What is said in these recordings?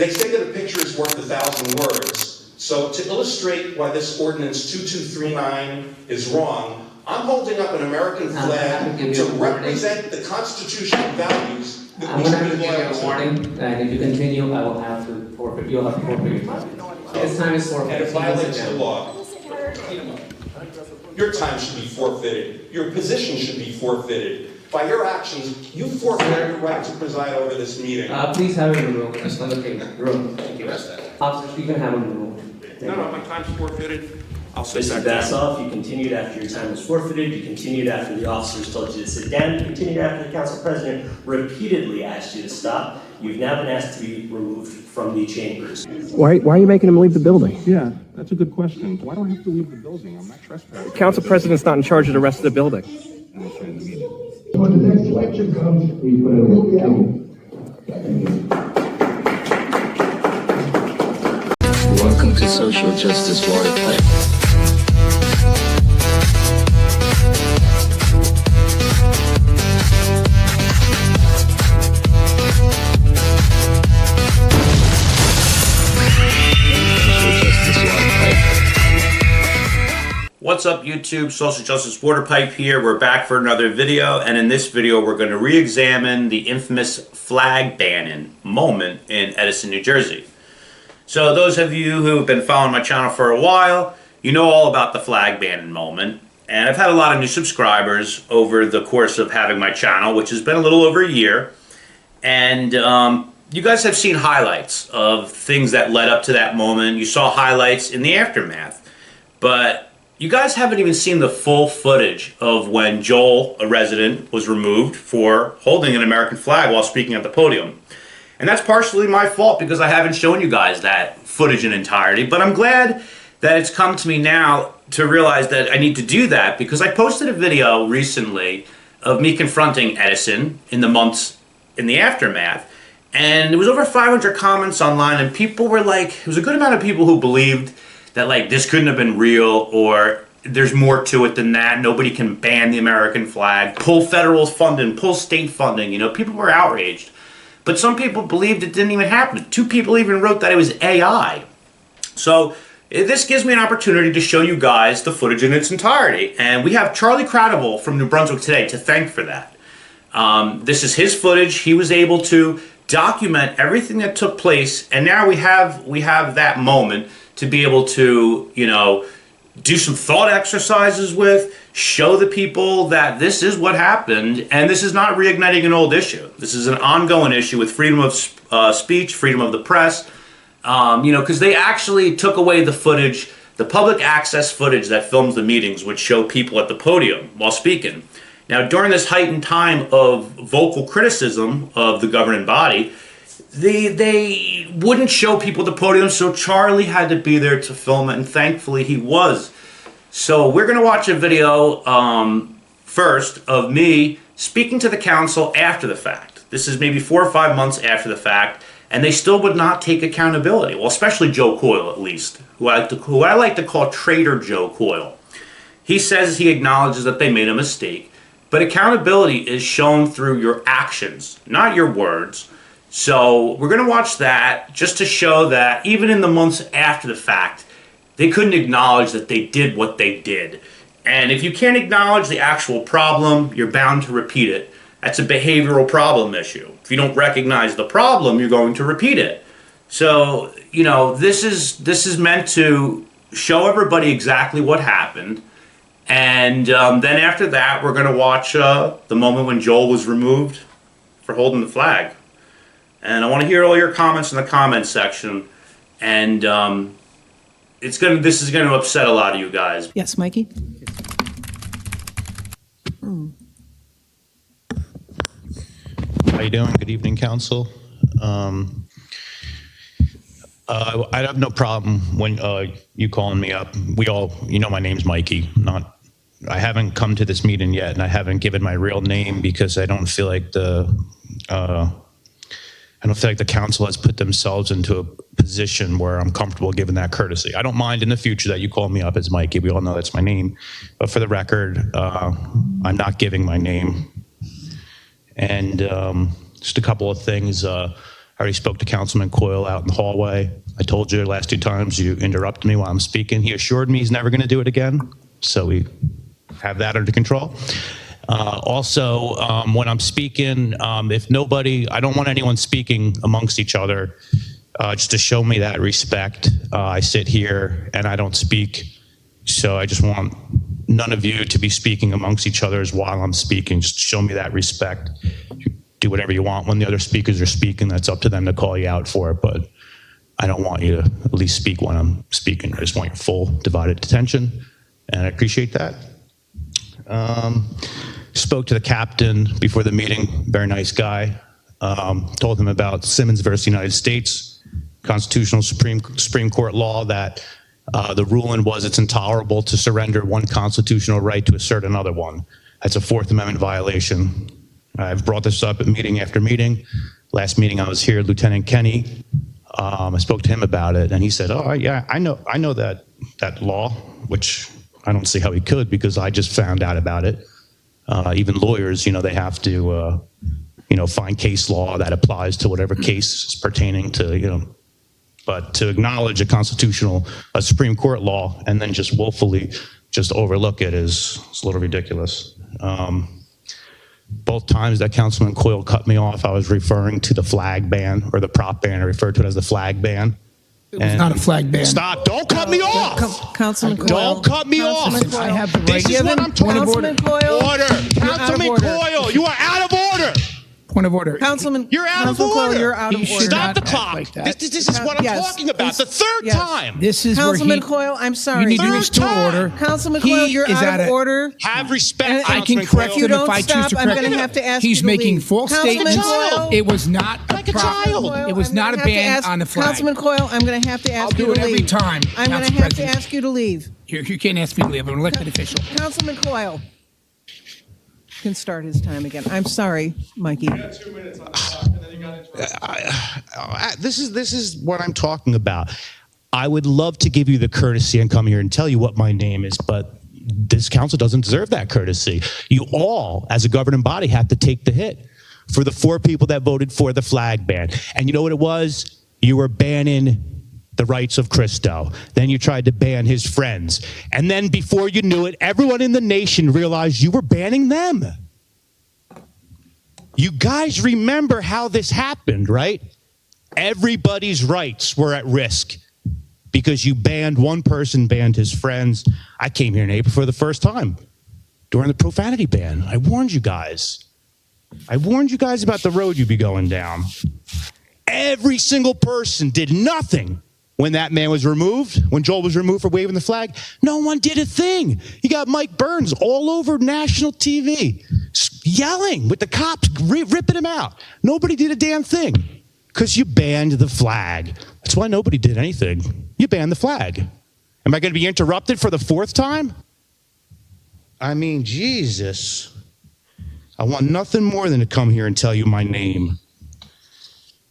They say that a picture is worth 1,000 words. So to illustrate why this ordinance 2239 is wrong, I'm holding up an American flag to represent the constitutional values that we should be loyal to. Warning, and if you continue, I will have to forfeit. You'll have to forfeit your time. This time is forfeited. And it violates the law. Your time should be forfeited. Your position should be forfeited. By your actions, you forfeit your right to preside over this meeting. Please have him removed. That's not okay. Room. Thank you. Officers, you can have him removed. No, my time's forfeited. I'll sit Mr. back down. Bassoff, you continued after your time was forfeited, you continued after the officers told you to sit down, you continued after the council president repeatedly asked you to stop. You've now been asked to be removed from the chambers. Why are you making him leave the building? Yeah, that's a good question. Why do I have to leave the building? I'm not trespassing. Council president's not in charge of the rest of the building. When the next election comes, we put it in. Welcome to Social Justice Water Pipe. What's up YouTube, Social Justice Water Pipe here. We're back for another video, and in this video we're going to re-examine the infamous flag banning moment in Edison, New Jersey. So those of you who have been following my channel for a while, you know all about the flag banning moment. And I've had a lot of new subscribers over the course of having my channel, which has been a little over a year. And you guys have seen highlights of things that led up to that moment. You saw highlights in the aftermath. But you guys haven't even seen the full footage of when Joel, a resident, was removed for holding an American flag while speaking at the podium. And that's partially my fault because I haven't shown you guys that footage in entirety. But I'm glad that it's come to me now to realize that I need to do that, because I posted a video recently of me confronting Edison in the months in the aftermath. And there was over 500 comments online, and people were like, it was a good amount of people who believed that like this couldn't have been real, or there's more to it than that. Nobody can ban the American flag, pull federal funding, pull state funding. You know, people were outraged. But some people believed it didn't even happen. 2 people even wrote that it was AI. So this gives me an opportunity to show you guys the footage in its entirety. And we have Charlie from New Brunswick today to thank for that. This is his footage. He was able to document everything that took place. And now we have that moment to be able to, you know, do some thought exercises with, show the people that this is what happened, and this is not reigniting an old issue. This is an ongoing issue with freedom of speech, freedom of the press, you know, because they actually took away the footage, the public access footage that films the meetings, which show people at the podium while speaking. Now, during this heightened time of vocal criticism of the governing body, they wouldn't show people at the podium, so Charlie had to be there to film it, and thankfully he was. So we're going to watch a video first of me speaking to the council after the fact. This is maybe 4 or 5 months after the fact, and they still would not take accountability. Well, especially Joe Coyle, at least, who I like to call Traitor Joe Coyle. He says he acknowledges that they made a mistake, but accountability is shown through your actions, not your words. So we're going to watch that just to show that even in the months after the fact, they couldn't acknowledge that they did what they did. And if you can't acknowledge the actual problem, you're bound to repeat it. That's a behavioral problem issue. If you don't recognize the problem, you're going to repeat it. So, you know, this is meant to show everybody exactly what happened. And then after that, we're going to watch the moment when Joel was removed for holding the flag. And I want to hear all your comments in the comments section. And this is going to upset a lot of you guys. Yes, Mikey? How you doing? Good evening, Council. I have no problem when you calling me up. You know my name's Mikey. I haven't come to this meeting yet, and I haven't given my real name because I don't feel like the council has put themselves into a position where I'm comfortable giving that courtesy. I don't mind in the future that you call me up as Mikey. We all know that's my name. But for the record, I'm not giving my name. And just a couple of things. I already spoke to Councilman Coyle out in the hallway. I told you the last 2 times you interrupted me while I'm speaking. He assured me he's never going to do it again. So we have that under control. Also, when I'm speaking, if nobody, I don't want anyone speaking amongst each other, just to show me that respect. I sit here and I don't speak. So I just want none of you to be speaking amongst each other while I'm speaking. Just show me that respect. Do whatever you want when the other speakers are speaking. That's up to them to call you out for it. But I don't want you to at least speak when I'm speaking. I just want your full divided attention. And I appreciate that. Spoke to the captain before the meeting, very nice guy. Told him about Simmons versus United States, constitutional Supreme Court law that the ruling was it's intolerable to surrender one constitutional right to assert another one. That's a Fourth Amendment violation. I've brought this up at meeting after meeting. Last meeting I was here, Lieutenant Kenny, I spoke to him about it, and he said, "Oh yeah, I know that law," which I don't see how he could because I just found out about it. Even lawyers, they have to, find case law that applies to whatever case is pertaining to, But to acknowledge a Supreme Court law and then just willfully just overlook it is a little ridiculous. Both times that Councilman Coyle cut me off, I was referring to the flag ban or the prop ban. I referred to it as the flag ban. It was not a flag ban. Stop! Don't cut me off! Councilman Coyle. Don't cut me off! I have the right. This is what I'm talking about. Councilman Coyle. Order! Councilman Coyle, you are out of order! Point of order. Councilman, you're out of order. Coyle, you're out of order. Stop the clock. Like this is what I'm talking about. The third time. This is Councilman where Coyle, I'm sorry. You need to restore order. Councilman Coyle, you're out of order. Have respect. I can correct him if I choose to correct him. I'm going to have to ask He's you to making leave. false statements. It was not like a child. It was not a ban on the flag. Councilman Coyle, I'm going to have to ask you to leave. I'll do it every time. I'm going to have to ask you to leave. You can't ask me to leave. I'm an elected official. Councilman Coyle can start his time again. I'm sorry, Mikey. You got 2 minutes on the clock, and then you got interrupted. This is what I'm talking about. I would love to give you the courtesy and come here and tell you what my name is, but this council doesn't deserve that courtesy. You all, as a governing body, have to take the hit for the 4 people that voted for the flag ban. And you know what it was? You were banning the rights of Christo. Then you tried to ban his friends. And then before you knew it, everyone in the nation realized you were banning them. You guys remember how this happened, right? Everybody's rights were at risk because you banned one person, banned his friends. I came here in April for the first time during the profanity ban. I warned you guys. I warned you guys about the road you'd be going down. Every single person did nothing. When that man was removed, when Joel was removed for waving the flag, no one did a thing. You got Mike Burns all over national TV yelling with the cops, ripping him out. Nobody did a damn thing because you banned the flag. That's why nobody did anything. You banned the flag. Am I going to be interrupted for the 4th time? I mean, Jesus. I want nothing more than to come here and tell you my name.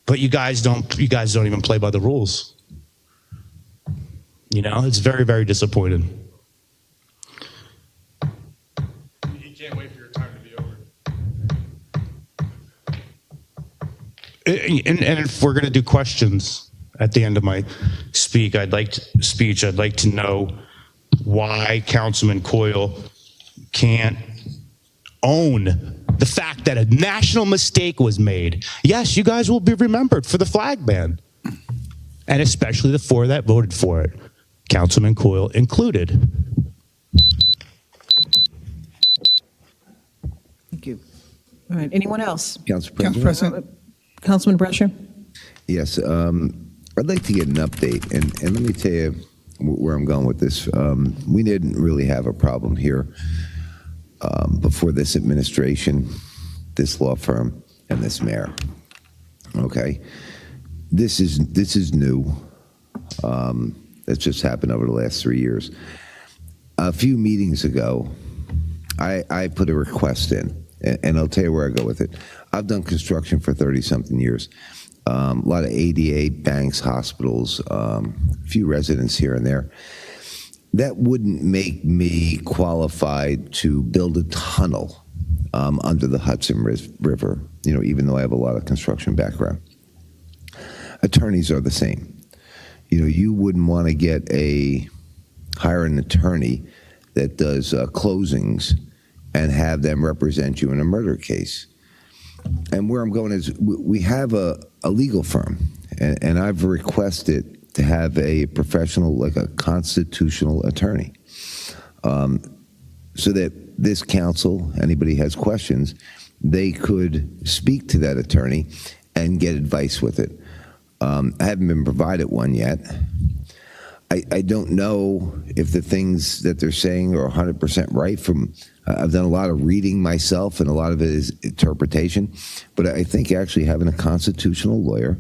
But you guys don't even play by the rules. It's very, very disappointing. You can't wait for your time to be over. And if we're going to do questions at the end of my speech, I'd like to know why Councilman Coyle can't own the fact that a national mistake was made. Yes, you guys will be remembered for the flag ban, and especially the 4 that voted for it. Councilman Coyle included. Thank you. All right. Anyone else? Council Council President? President. Councilman Brescher? Yes, I'd like to get an update, and let me tell you where I'm going with this. We didn't really have a problem here before this administration, this law firm, and this mayor. Okay, this is new. That's just happened over the last 3 years. A few meetings ago, I put a request in, and I'll tell you where I go with it. I've done construction for 30-something years. A lot of ADA, banks, hospitals, a few residents here and there. That wouldn't make me qualified to build a tunnel under the Hudson River, even though I have a lot of construction background. attorneys are the same. You know, you wouldn't want to hire an attorney that does closings and have them represent you in a murder case. And where I'm going is we have a legal firm, and I've requested to have a professional, like a constitutional attorney, so that this council, anybody has questions, they could speak to that attorney and get advice with it. I haven't been provided one yet. I don't know if the things that they're saying are 100% right. I've done a lot of reading myself, and a lot of it is interpretation. But I think actually having a constitutional lawyer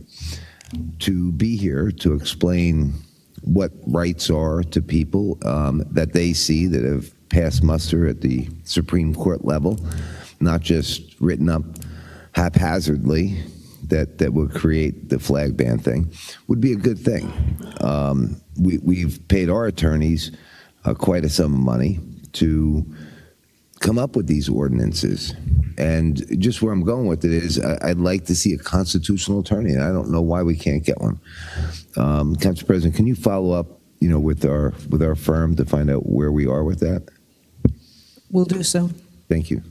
to be here to explain what rights are to people that they see that have passed muster at the Supreme Court level, not just written up haphazardly, that would create the flag ban thing, would be a good thing. We've paid our attorneys quite a sum of money to come up with these ordinances. And just where I'm going with it is I'd like to see a constitutional attorney, and I don't know why we can't get one. Council President, can you follow up, with our firm to find out where we are with that? We'll do so. Thank you.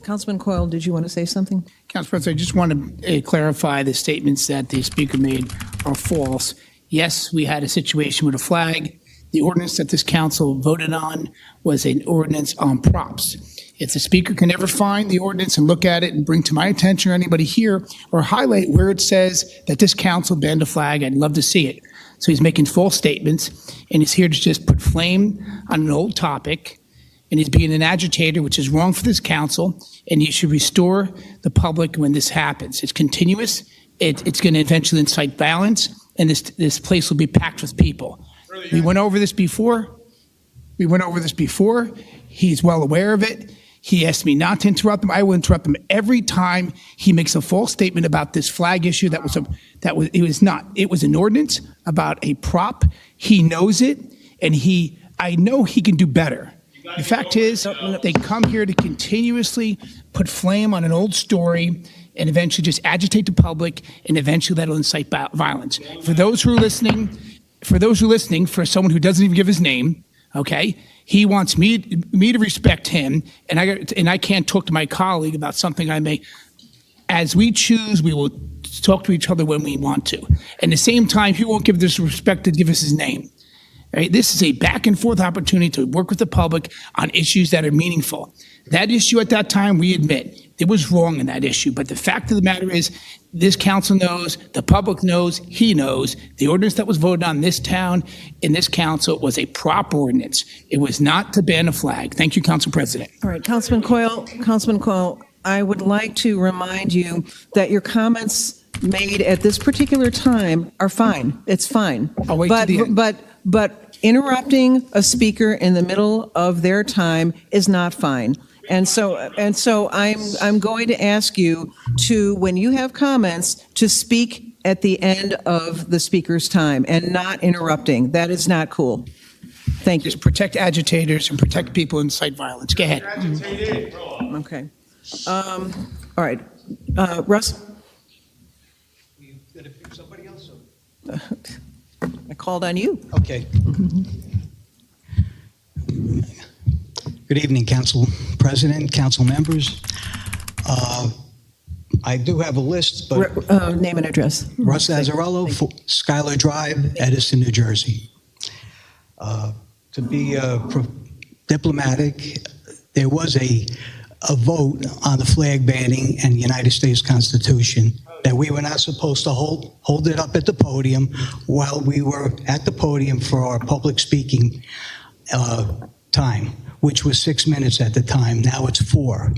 Councilman Coyle, did you want to say something? Council President, I just want to clarify the statements that the speaker made are false. Yes, we had a situation with a flag. The ordinance that this council voted on was an ordinance on props. If the speaker can ever find the ordinance and look at it and bring to my attention or anybody here or highlight where it says that this council banned a flag, I'd love to see it. So he's making false statements, and he's here to just put flame on an old topic, and he's being an agitator, which is wrong for this council, and he should restore the public when this happens. It's continuous. It's going to eventually incite violence, and this place will be packed with people. We went over this before. He's well aware of it. He asked me not to interrupt him. I will interrupt him every time he makes a false statement about this flag issue. It was an ordinance about a prop. He knows it, and I know he can do better. The fact is, they come here to continuously put flame on an old story and eventually just agitate the public, and eventually that'll incite violence. For those who are listening, for someone who doesn't even give his name, okay, he wants me to respect him, and I can't talk to my colleague about something I may. As we choose, we will talk to each other when we want to. And at the same time, he won't give this respect to give us his name. Right? This is a back and forth opportunity to work with the public on issues that are meaningful. That issue at that time, we admit, it was wrong in that issue. But the fact of the matter is, this council knows, the public knows, he knows, the ordinance that was voted on in this town, in this council, was a proper ordinance. It was not to ban a flag. Thank you, Council President. All right, Councilman Coyle, I would like to remind you that your comments made at this particular time are fine. It's fine. I'll wait to the end. But interrupting a speaker in the middle of their time is not fine. And so I'm going to ask you to, when you have comments, to speak at the end of the speaker's time and not interrupting. That is not cool. Thank you. Just protect agitators and protect people who incite violence. Go ahead. Okay. All right. Russ? Somebody else? I called on you. Okay. Good evening, Council President, Council members. I do have a list, but... Name and address. Russ Azzarello, Schuyler Drive, Edison, New Jersey. To be diplomatic, there was a vote on the flag banning and the United States Constitution that we were not supposed to hold it up at the podium while we were at the podium for our public speaking time, which was 6 minutes at the time. Now it's 4.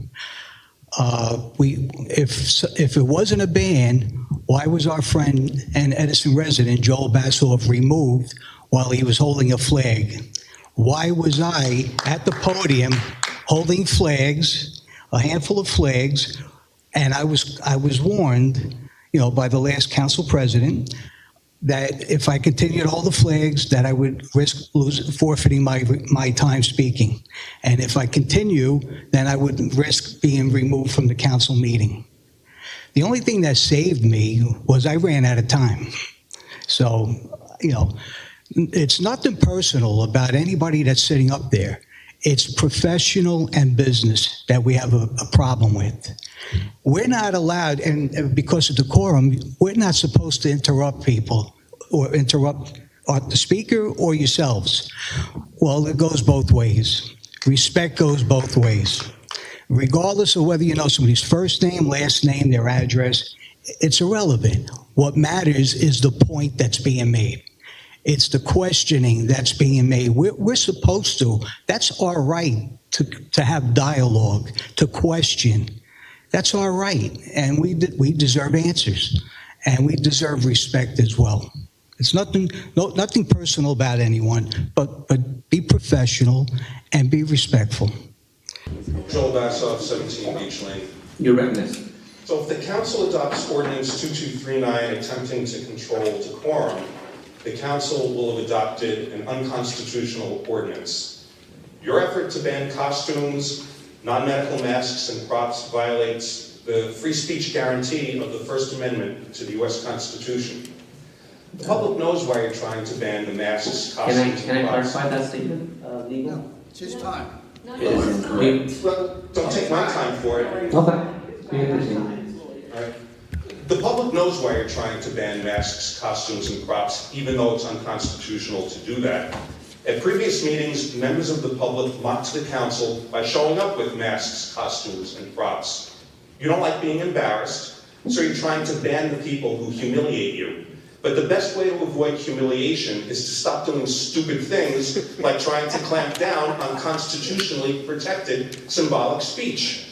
If it wasn't a ban, why was our friend and Edison resident Joel Bassoff removed while he was holding a flag? Why was I at the podium holding flags, a handful of flags, and I was warned, by the last council president that if I continued all the flags, that I would risk forfeiting my time speaking. And if I continue, then I would risk being removed from the council meeting. The only thing that saved me was I ran out of time. So, it's nothing personal about anybody that's sitting up there. It's professional and business that we have a problem with. We're not allowed, and because of decorum, we're not supposed to interrupt people or interrupt the speaker or yourselves. Well, it goes both ways. Respect goes both ways. Regardless of whether you know somebody's first name, last name, their address, it's irrelevant. What matters is the point that's being made. It's the questioning that's being made. We're supposed to. That's our right to have dialogue, to question. That's our right, and we deserve answers, and we deserve respect as well. It's nothing personal about anyone, but be professional and be respectful. Joel Bassoff, 17 Beach Lane. You're recognized. So if the council adopts ordinance 2239 attempting to control decorum, the council will have adopted an unconstitutional ordinance. Your effort to ban costumes, non-medical masks, and props violates the free speech guarantee of the First Amendment to the U.S. Constitution. The public knows why you're trying to ban the masks, costumes, Can I and props. clarify that statement, legal? No, it's his time. Well, don't take my time for it. Okay. You can proceed. Right. The public knows why you're trying to ban masks, costumes, and props, even though it's unconstitutional to do that. At previous meetings, members of the public mocked the council by showing up with masks, costumes, and props. You don't like being embarrassed, so you're trying to ban the people who humiliate you. But the best way to avoid humiliation is to stop doing stupid things like trying to clamp down on constitutionally protected symbolic speech.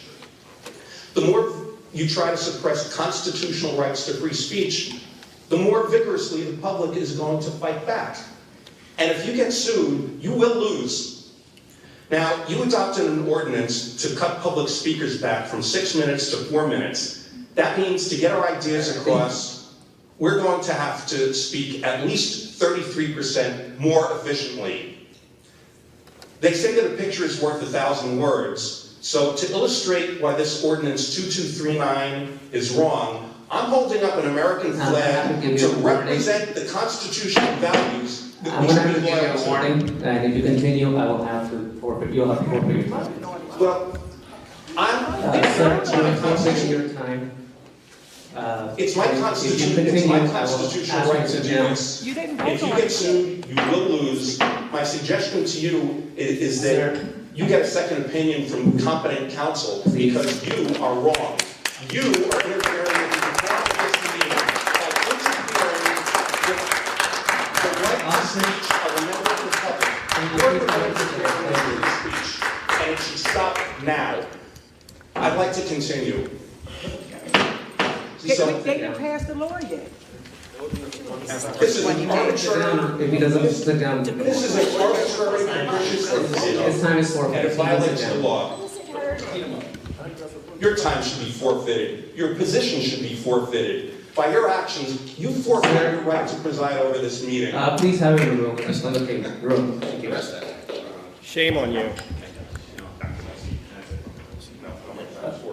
The more you try to suppress constitutional rights to free speech, the more vigorously the public is going to fight back. And if you get sued, you will lose. Now, you adopted an ordinance to cut public speakers back from 6 minutes to 4 minutes. That means to get our ideas across, we're going to have to speak at least 33% more efficiently. They say that a picture is worth 1,000 words. So to illustrate why this ordinance 2239 is wrong, I'm holding up an American flag to represent the constitutional values that I'm we going to should have be to give you loyal a to. warning, and if you continue, I will have to forfeit, you'll have to forfeit your time. Well, Sir, you're forfeiting your time. It's my constitution, it's my constitutional right to do this. If you get sued, you will lose. My suggestion to you is that you get a second opinion from competent counsel because you are wrong. You are interfering with the performance of this meeting by interfering with the right to speech of a member of the public. You're interfering with the speech, and it should stop now. I'd like to continue. They didn't pass the law yet. This is an arbitrary, If he doesn't sit down. this is an arbitrary capricious His decision, time is forfeited. and it violates the law. Your time should be forfeited. Your position should be forfeited. By your actions, you forfeit your right to preside over this meeting. Please have him removed. Just let him take the room. Thank you. Shame on you.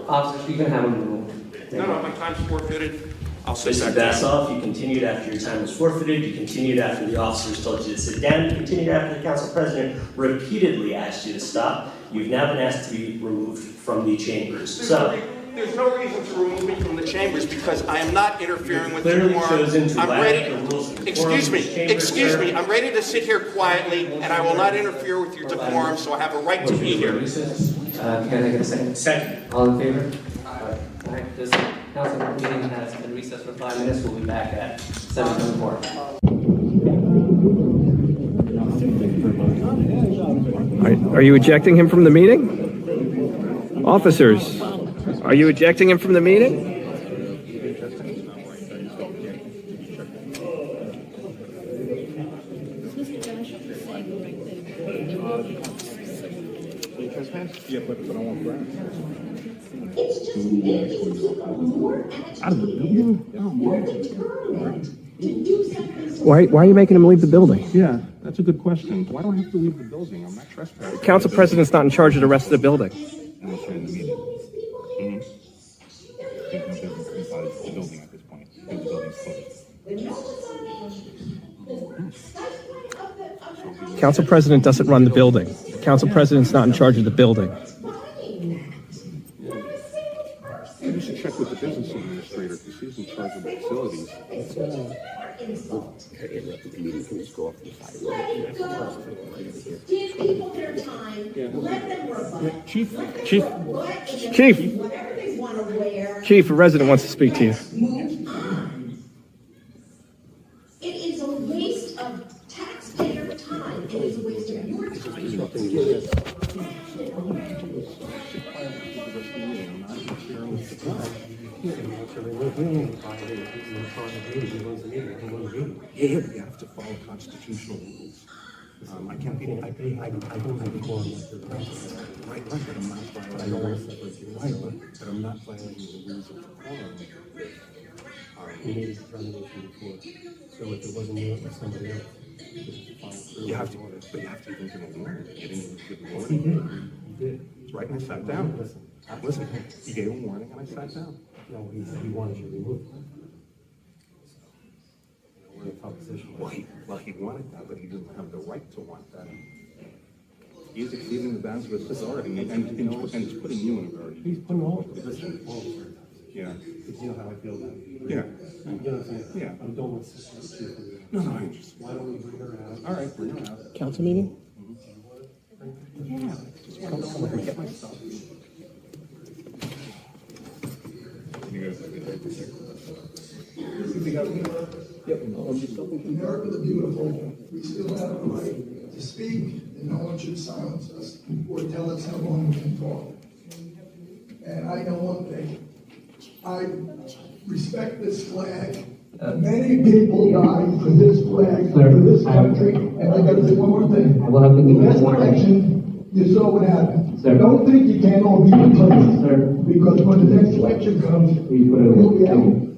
Officers, you can have him removed. No, my time's forfeited. I'll sit Mr. back down. Bassoff, you continued after your time was forfeited, you continued after the officers told you to sit down, you continued after the council president repeatedly asked you to stop. You've now been asked to be removed from the chambers. So, There's no reason to remove me from the chambers because I am not interfering with the clearly quorum. chosen to I'm violate ready. the rules of the Excuse quorum in this me, chamber, sir. I'm ready to sit here quietly and I will not interfere with your decorum, so I have a right to be here. Can I get a second? Second. All in favor? All right, this council meeting has been recessed for 5 minutes. We'll be back at 7:24. Are you ejecting him from the meeting? Officers, are you ejecting him from the meeting? Yeah, but I don't want to. It's just, it took more agitation, more determined to do something. Why are you making him leave the building? Yeah, that's a good question. Why do I have to leave the building? I'm not trespassing. Council President's not in charge of the rest of the building. And I said in the meeting. the building at this point. The building's closed. The notice on the site plan of the Council President doesn't run the building. The Council President's not in charge of the building. You should check with the business administrator because he's in charge of the facilities. Give people their time, let them rebut. Chief, Whatever they want to wear. Chief, a resident wants to speak to you. Move on. It is a waste of taxpayer time. It is a waste of your time. Yeah, but you have to follow constitutional rules. I can't be, I don't have a quorum. Right, but I'm not violating, I don't want to separate you, right, but I'm not violating the rules of the quorum. You made a determination before, so if it wasn't you, it was somebody else. You have to, but you have to even give a warning. You didn't even give a warning. He did. Right, and I sat down. Listen, he gave a warning and I sat down. No, he wanted you removed. We're in a tough position. Well, he wanted that, but he didn't have the right to want that. He's exceeding the bounds of his authority and he's putting you in a very. He's putting all of us. Yeah. Because you know how I feel about it. Yeah. You know what I'm saying? Yeah. I'm done with this. No, I just. Why don't we bring her out? All right, bring her out. Council meeting? Yeah. Just come on, let me get my stuff. America the Beautiful, we still have a right to speak, and no one should silence us or tell us how long we can talk. And I know one thing, I respect this flag. Many people died for this flag, for this country, and I gotta say one more thing. Last election, you saw what happened. Don't think you can't all be replaced, because when the next election comes, you'll be out.